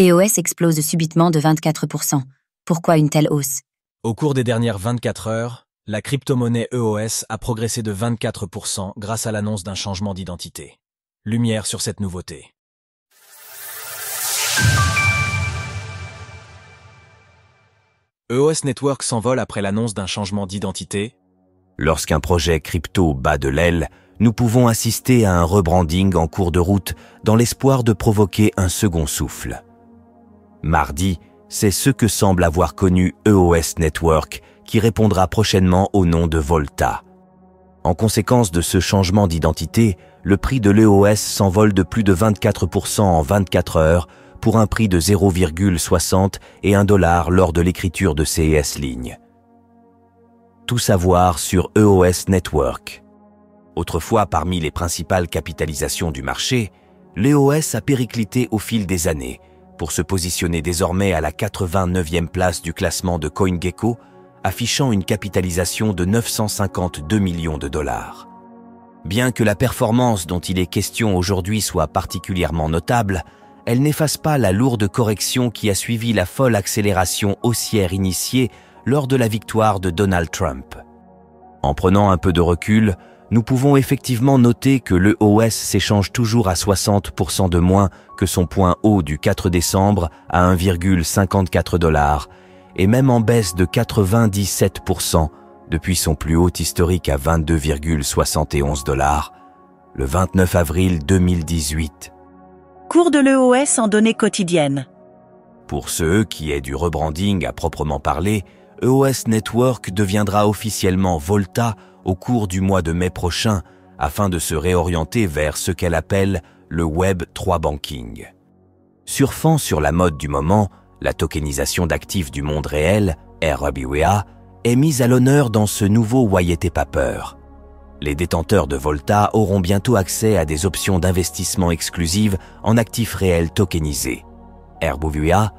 EOS explose subitement de 24%. Pourquoi une telle hausse? Au cours des dernières 24 heures, la crypto-monnaie EOS a progressé de 24% grâce à l'annonce d'un changement d'identité. Lumière sur cette nouveauté. EOS Network s'envole après l'annonce d'un changement d'identité. Lorsqu'un projet crypto bat de l'aile, nous pouvons assister à un rebranding en cours de route dans l'espoir de provoquer un second souffle. Mardi, c'est ce que semble avoir connu EOS Network, qui répondra prochainement au nom de Volta. En conséquence de ce changement d'identité, le prix de l'EOS s'envole de plus de 24% en 24 heures pour un prix de 0,60 et $1 lors de l'écriture de CES Ligne. Tout savoir sur EOS Network. Autrefois parmi les principales capitalisations du marché, l'EOS a périclité au fil des années pour se positionner désormais à la 89e place du classement de CoinGecko, affichant une capitalisation de 952 millions de dollars. Bien que la performance dont il est question aujourd'hui soit particulièrement notable, elle n'efface pas la lourde correction qui a suivi la folle accélération haussière initiée lors de la victoire de Donald Trump. En prenant un peu de recul, nous pouvons effectivement noter que l'EOS s'échange toujours à 60% de moins que son point haut du 4 décembre à 1,54 $ et même en baisse de 97% depuis son plus haut historique à 22,71 $, le 29 avril 2018. Cours de l'EOS en données quotidiennes. Pour ceux qui aient du rebranding à proprement parler, EOS Network deviendra officiellement Volta au cours du mois de mai prochain afin de se réorienter vers ce qu'elle appelle le Web 3 Banking. Surfant sur la mode du moment, la tokenisation d'actifs du monde réel, RWA, est mise à l'honneur dans ce nouveau white paper. Les détenteurs de Volta auront bientôt accès à des options d'investissement exclusives en actifs réels tokenisés. RWA,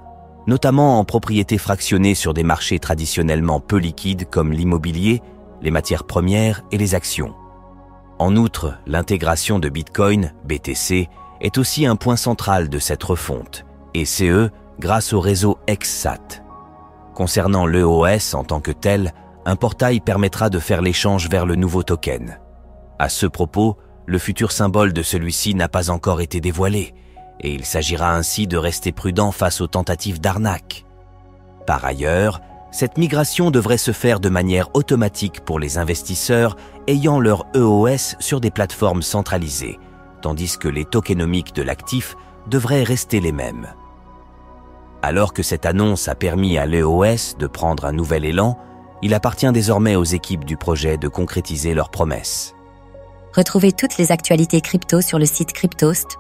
notamment en propriété fractionnée sur des marchés traditionnellement peu liquides comme l'immobilier, les matières premières et les actions. En outre, l'intégration de Bitcoin, BTC, est aussi un point central de cette refonte, et ce, grâce au réseau XSAT. Concernant l'EOS en tant que tel, un portail permettra de faire l'échange vers le nouveau token. À ce propos, le futur symbole de celui-ci n'a pas encore été dévoilé, et il s'agira ainsi de rester prudent face aux tentatives d'arnaque. Par ailleurs, cette migration devrait se faire de manière automatique pour les investisseurs ayant leur EOS sur des plateformes centralisées, tandis que les tokenomiques de l'actif devraient rester les mêmes. Alors que cette annonce a permis à l'EOS de prendre un nouvel élan, il appartient désormais aux équipes du projet de concrétiser leurs promesses. Retrouvez toutes les actualités crypto sur le site cryptost.fr.